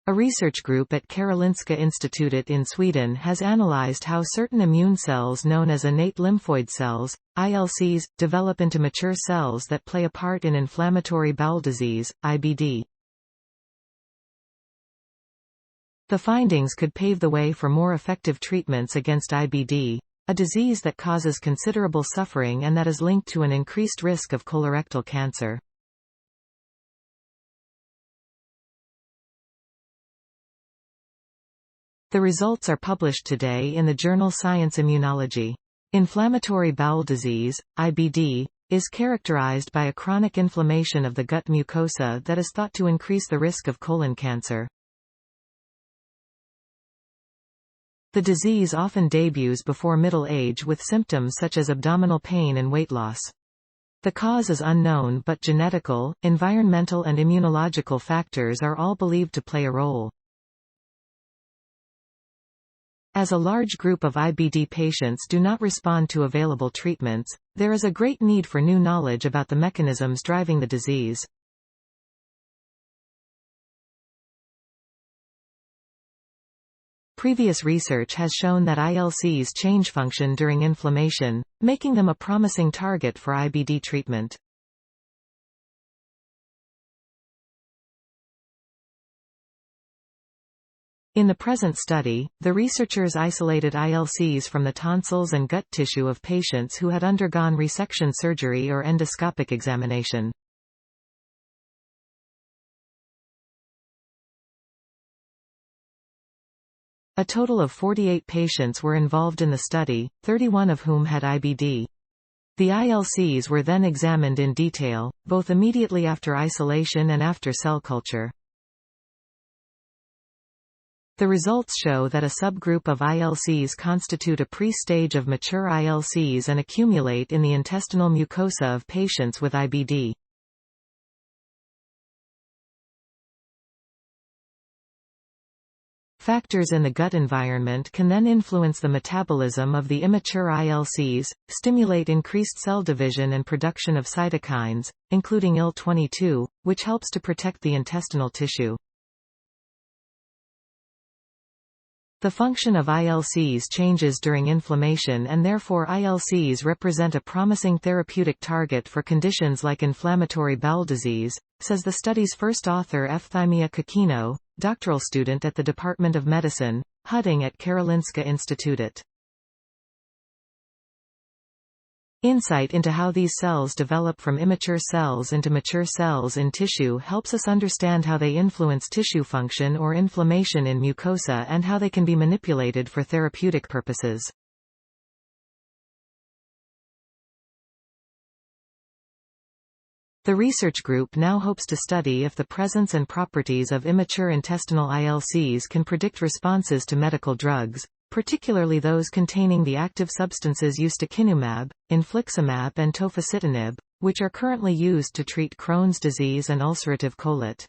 A research group at Karolinska Institutet in Sweden has analyzed how certain immune cells known as innate lymphoid cells, ILCs, develop into mature cells that play a part in inflammatory bowel disease, IBD. The findings could pave the way for more effective treatments against IBD, a disease that causes considerable suffering and that is linked to an increased risk of colorectal cancer. The results are published today in the journal Science Immunology. Inflammatory bowel disease, IBD, is characterized by a chronic inflammation of the gut mucosa that is thought to increase the risk of colon cancer. The disease often debuts before middle age with symptoms such as abdominal pain and weight loss. The cause is unknown, but genetical, environmental and immunological factors are all believed to play a role. As a large group of IBD patients do not respond to available treatments, there is a great need for new knowledge about the mechanisms driving the disease. Previous research has shown that ILCs change function during inflammation, making them a promising target for IBD treatment. In the present study, the researchers isolated ILCs from the tonsils and gut tissue of patients who had undergone resection surgery or endoscopic examination. A total of 48 patients were involved in the study, 31 of whom had IBD. The ILCs were then examined in detail, both immediately after isolation and after cell culture. The results show that a subgroup of ILCs constitute a pre-stage of mature ILCs and accumulate in the intestinal mucosa of patients with IBD. Factors in the gut environment can then influence the metabolism of the immature ILCs, stimulate increased cell division and production of cytokines, including IL-22, which helps to protect the intestinal tissue. The function of ILCs changes during inflammation and therefore ILCs represent a promising therapeutic target for conditions like inflammatory bowel disease, says the study's first author Efthymia Kokino, doctoral student at the Department of Medicine, Hudding at Karolinska Institutet. Insight into how these cells develop from immature cells into mature cells in tissue helps us understand how they influence tissue function or inflammation in mucosa and how they can be manipulated for therapeutic purposes. The research group now hopes to study if the presence and properties of immature intestinal ILCs can predict responses to medical drugs, particularly those containing the active substances ustekinumab, infliximab and tofacitinib, which are currently used to treat Crohn's disease and ulcerative colitis.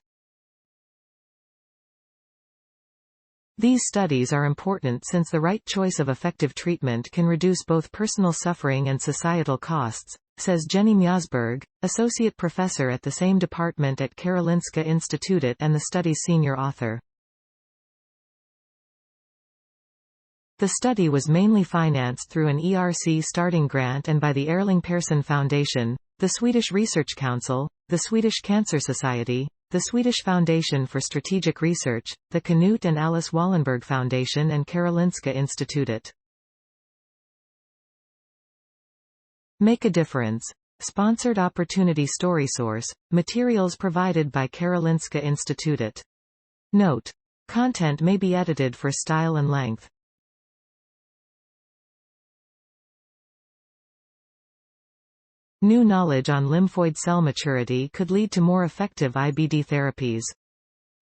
These studies are important since the right choice of effective treatment can reduce both personal suffering and societal costs, says Jenny Mjosberg, associate professor at the same department at Karolinska Institutet and the study's senior author. The study was mainly financed through an ERC starting grant and by the Erling Persson Foundation, the Swedish Research Council, the Swedish Cancer Society, the Swedish Foundation for Strategic Research, the Knut and Alice Wallenberg Foundation and Karolinska Institutet. Make a difference. Sponsored opportunity story source, materials provided by Karolinska Institutet. Note: content may be edited for style and length. New knowledge on lymphoid cell maturity could lead to more effective IBD therapies.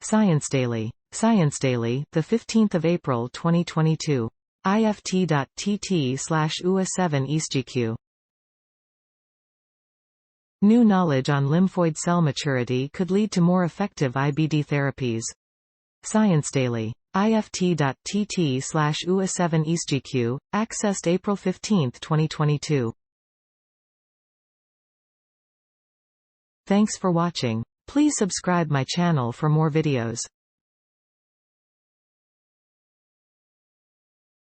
Science Daily. Science Daily, the 15th of April 2022. ift.tt/ua7 New knowledge on lymphoid cell maturity could lead to more effective IBD therapies. Science Daily. ift.tt/ua7 accessed April 15, 2022. Thanks for watching. Please subscribe my channel for more videos.